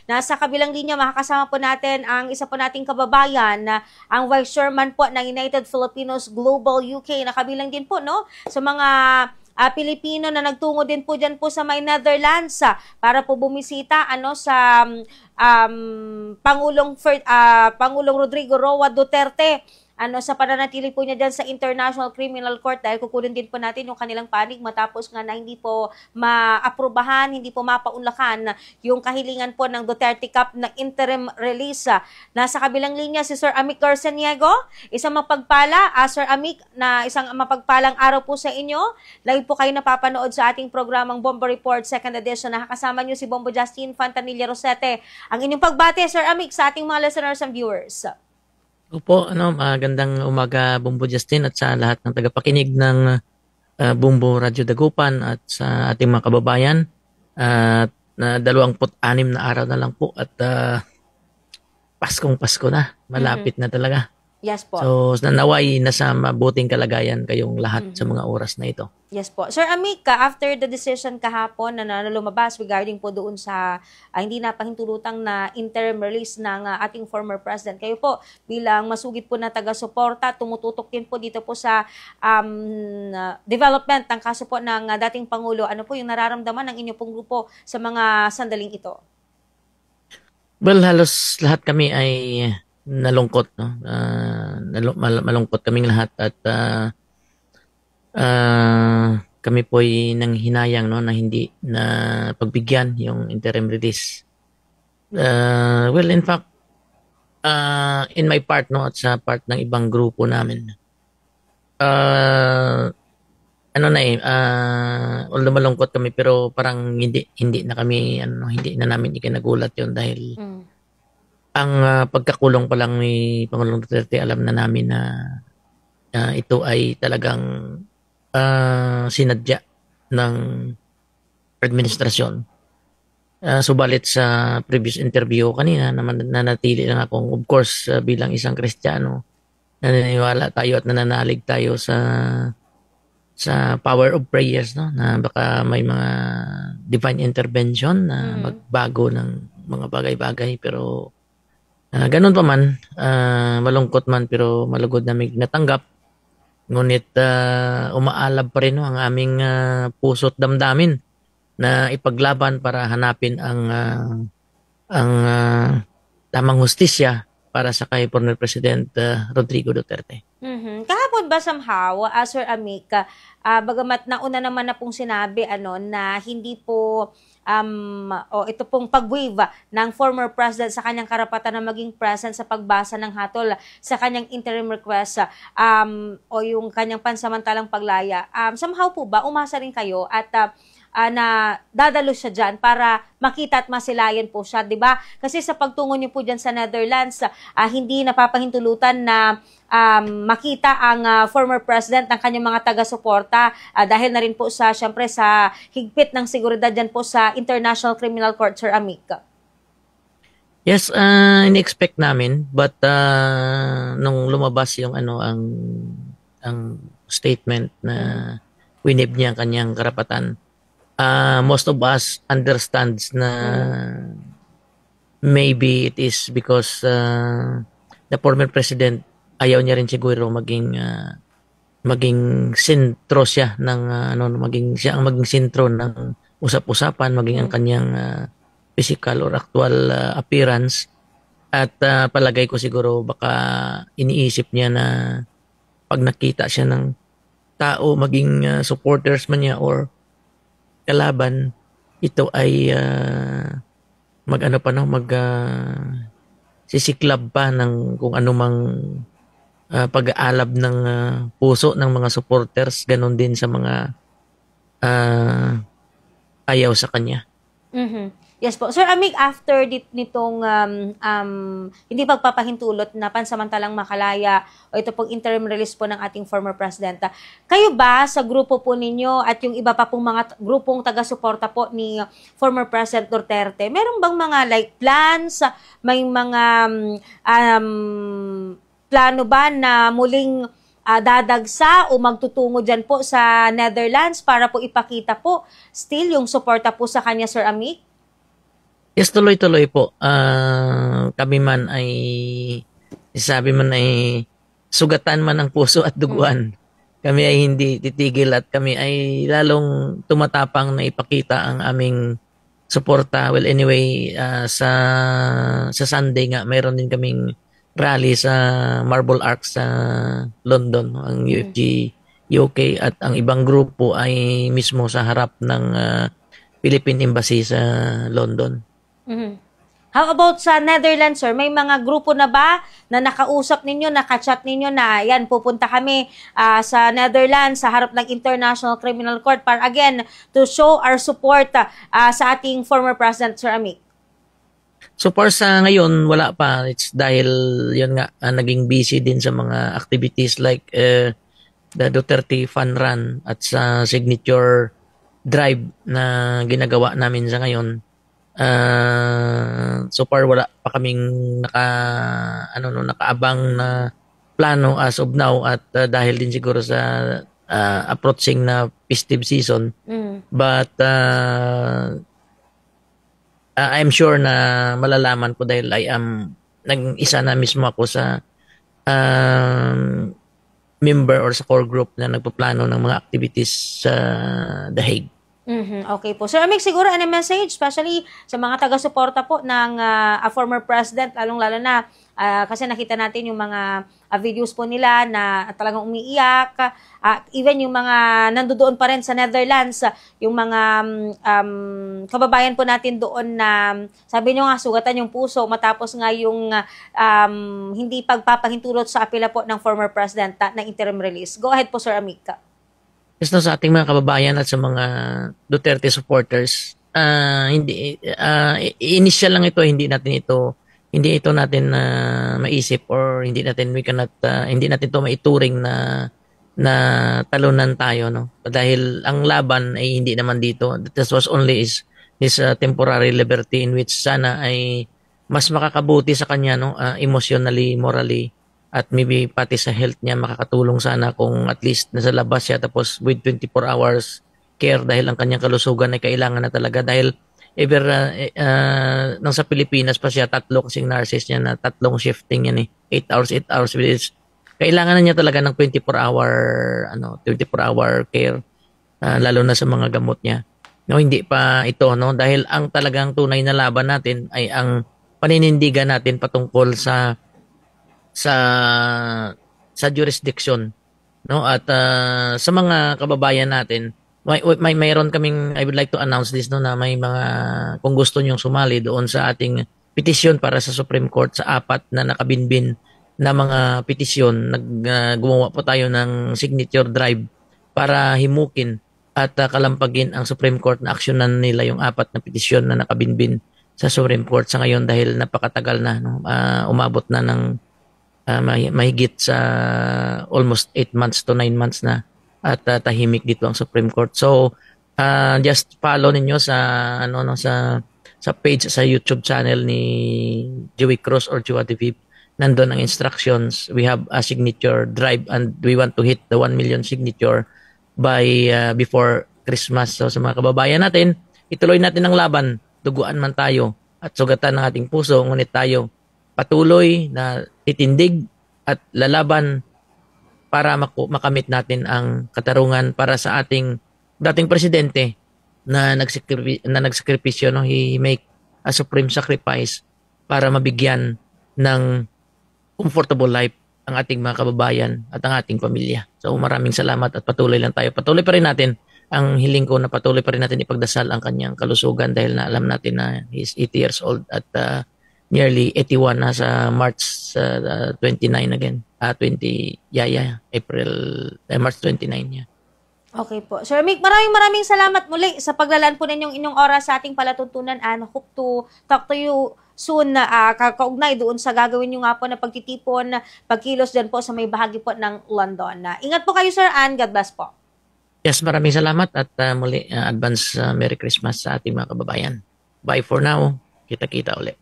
Nasa kabilang linya, makakasama po natin ang isa po nating kababayan na ang Vice Chairman po ng United Filipinos Global UK. Nakabilang din po no sa mga Pilipino na nagtungo din po dyan po sa may Netherlands para po bumisita sa Pangulong Rodrigo Roa Duterte sa pananatili po niya dyan sa International Criminal Court dahil kukunin din po natin yung kanilang panig matapos nga na hindi po maaprubahan, hindi po mapaunlakan yung kahilingan po ng Duterte Cup na interim release. Nasa kabilang linya si Sir Amic Garceniego, isang mapagpala, Sir Amic, na isang mapagpalang araw po sa inyo. Live po kayo napapanood sa ating programang Bombo Report 2nd edition. Nakakasama niyo si Bombo Justine Fantanilla Rosete. Ang inyong pagbate, Sir Amic, sa ating mga listeners and viewers. Opo, magandang umaga Bombo Justin at sa lahat ng tagapakinig ng Bombo Radio Dagupan at sa ating mga kababayan. At 26 na araw na lang po at Paskong Pasko na. Malapit na talaga. Yes po. So, naway nasa mabuting kalagayan kayong lahat sa mga oras na ito. Yes po. Sir Amic, after the decision kahapon na lumabas regarding po doon sa hindi na pahintulutang na interim release ng ating former president, kayo po bilang masugid po na taga-suporta, tumututok din po dito po sa development ng kaso po ng dating Pangulo. Ano po yung nararamdaman ng inyong pong grupo sa mga sandaling ito? Well, halos lahat kami ay nalungkot, no? Malungkot kaming lahat at kami po ay nanghinayang, no, na hindi na pagbigyan yung interim release. Well, in fact, in my part, no, at sa part ng ibang grupo namin, although malungkot kami pero parang hindi na kami hindi na namin ikinagulat yon dahil ang pagkakulong pa lang ni Pangulong Duterte, alam na namin na ito ay talagang sinadya ng administrasyon. Subalit sa previous interview kanina, nanatili lang akong, of course, bilang isang Kristiyano, naniniwala tayo at nananalig tayo sa power of prayers, no, na baka may mga divine intervention na magbago ng mga bagay-bagay, pero ganun pa man, malungkot man pero malugod namin natanggap. Ngunit umaalab pa rin, no, ang aming puso't damdamin na ipaglaban para hanapin ang tamang hustisya para sa kay former President Rodrigo Duterte. Kahapon ba somehow, Sir Amic, bagamat nauna naman na pong sinabi na hindi po ito pong pag-waive ng former president sa kanyang karapatan na maging present sa pagbasa ng hatol sa kanyang interim request o yung kanyang pansamantalang paglaya, somehow po ba umasa rin kayo at na dadalo siya dyan para makita at masilayan po siya, di ba? Kasi sa pagtungo niyo po dyan sa Netherlands, hindi napapahintulutan na makita ang former president ng kanyang mga taga-suporta dahil na rin po syempre sa higpit ng seguridad dyan po sa International Criminal Court, Sir Amic. Yes, in-expect namin, but nung lumabas yung ang statement na winib niya ang kanyang karapatan, most of us understands na maybe it is because the former president ayaw niya rin siguro maging sentro siya ng maging sentro ng usap-usapan, maging ang kanyang physical or actual appearance, at palagay ko siguro baka iniisip niya na pag nakita siya ng tao, maging supporters man niya or kalaban, ito ay sisiklab pa ng kung anumang pag-aalab ng puso ng mga supporters, ganon din sa mga ayaw sa kanya. Yes po. Sir Amic, after nitong hindi pagpapahintulot na pansamantalang makalaya o ito pong interim release po ng ating former president, kayo ba sa grupo po ninyo at yung iba pa pong mga grupong taga-suporta po ni former President Duterte, meron bang mga plans, may mga plano ba na muling dadagsa o magtutungo dyan po sa Netherlands para po ipakita po still yung suporta po sa kanya, Sir Amic? Yes, tuloy-tuloy po. Kami man ay, sabi man ay, sugatan man ang puso at duguan. Kami ay hindi titigil at kami ay lalong tumatapang na ipakita ang aming suporta. Well, anyway, sa Sunday nga, mayroon din kaming rally sa Marble Arch sa London, ang UFG UK, at ang ibang grupo ay mismo sa harap ng Philippine Embassy sa London. Mhm. How about sa Netherlands, sir? May mga grupo na ba na nakausap ninyo, nakachat ninyo na yan, pupunta kami sa Netherlands sa harap ng International Criminal Court para again to show our support sa ating former President, Sir Amik? So far sa ngayon, wala pa. It's dahil yun nga, naging busy din sa mga activities like the Duterte Fun Run at sa signature drive na ginagawa namin sa ngayon. So far wala pa kaming nakaabang na plano as of now, at dahil din siguro sa approaching na festive season. But I'm sure na malalaman ko dahil I am nag-isa na mismo ako sa member or sa core group na nagpaplano ng mga activities sa The Hague. Okay po. Sir Amik, siguro ano message, especially sa mga taga-suporta po ng former president, lalong-lalo na kasi nakita natin yung mga videos po nila na talagang umiiyak. Even yung mga nandoon pa rin sa Netherlands, yung mga kababayan po natin doon na sabi nyo nga, sugatan yung puso matapos nga yung hindi pagpapahintulot sa apela po ng former president na interim release. Go ahead po, Sir Amik. Yes, no, sa ating mga kababayan at sa mga Duterte supporters, initial lang ito, hindi ito natin maisip, or hindi natin to maituring na talunan tayo, no, dahil ang laban ay hindi naman dito. This was only his temporary liberty in which sana ay mas makakabuti sa kanya, no, emotionally, morally, at maybe pati sa health niya makakatulong sana kung at least nasa labas siya tapos with 24 hours care, dahil ang kanyang kalusugan ay kailangan na talaga, dahil nang sa Pilipinas pa siya, tatlo kasing nurses niya na tatlong shifting yan 8 hours, which kailangan na niya talaga ng 24-hour care, lalo na sa mga gamot niya. No, hindi pa ito, no, dahil ang talagang tunay na laban natin ay ang paninindigan natin patungkol sa jurisdiction, no, at sa mga kababayan natin, mayroon kaming, I would like to announce this, no, na may mga, kung gusto niyong sumali doon sa ating petisyon para sa Supreme Court, sa 4 na nakabinbin na mga petisyon, gumawa po tayo ng signature drive para himukin at kalampagin ang Supreme Court na aksyonan nila yung 4 na petisyon na nakabinbin sa Supreme Court sa ngayon, dahil napakatagal na, no, umabot na ng mahigit sa almost 8 months to 9 months na, at tahimik dito ang Supreme Court. So just follow ninyo sa sa page, sa YouTube channel ni Joey Cruz or Joa TV. Nandun ang instructions. We have a signature drive and we want to hit the 1 million signature by before Christmas. So sa mga kababayan natin, ituloy natin ang laban. Duguan man tayo at sugatan ng ating puso, ngunit tayo patuloy na titindig at lalaban para makamit natin ang katarungan para sa ating dating presidente na nagsakripisyo, no? He make a supreme sacrifice para mabigyan ng comfortable life ang ating mga kababayan at ang ating pamilya. So maraming salamat at patuloy lang tayo. Patuloy pa rin natin, ang hiling ko na patuloy pa rin natin ipagdasal ang kanyang kalusugan, dahil na alam natin na he's 80 years old at nearly 81 na sa March 29 again. March 29, yeah. Okay po. Sir Mick, maraming salamat muli sa paglalaan po ninyong inyong oras sa ating palatuntunan. Hope to talk to you soon na kaugnay doon sa gagawin nyo nga po na pagtitipon, pagkilos dyan po sa may bahagi po ng London. Ingat po kayo, Sir Ann. God bless po. Yes, maraming salamat at muli advance Merry Christmas sa ating mga kababayan. Bye for now. Kita-kita ulit.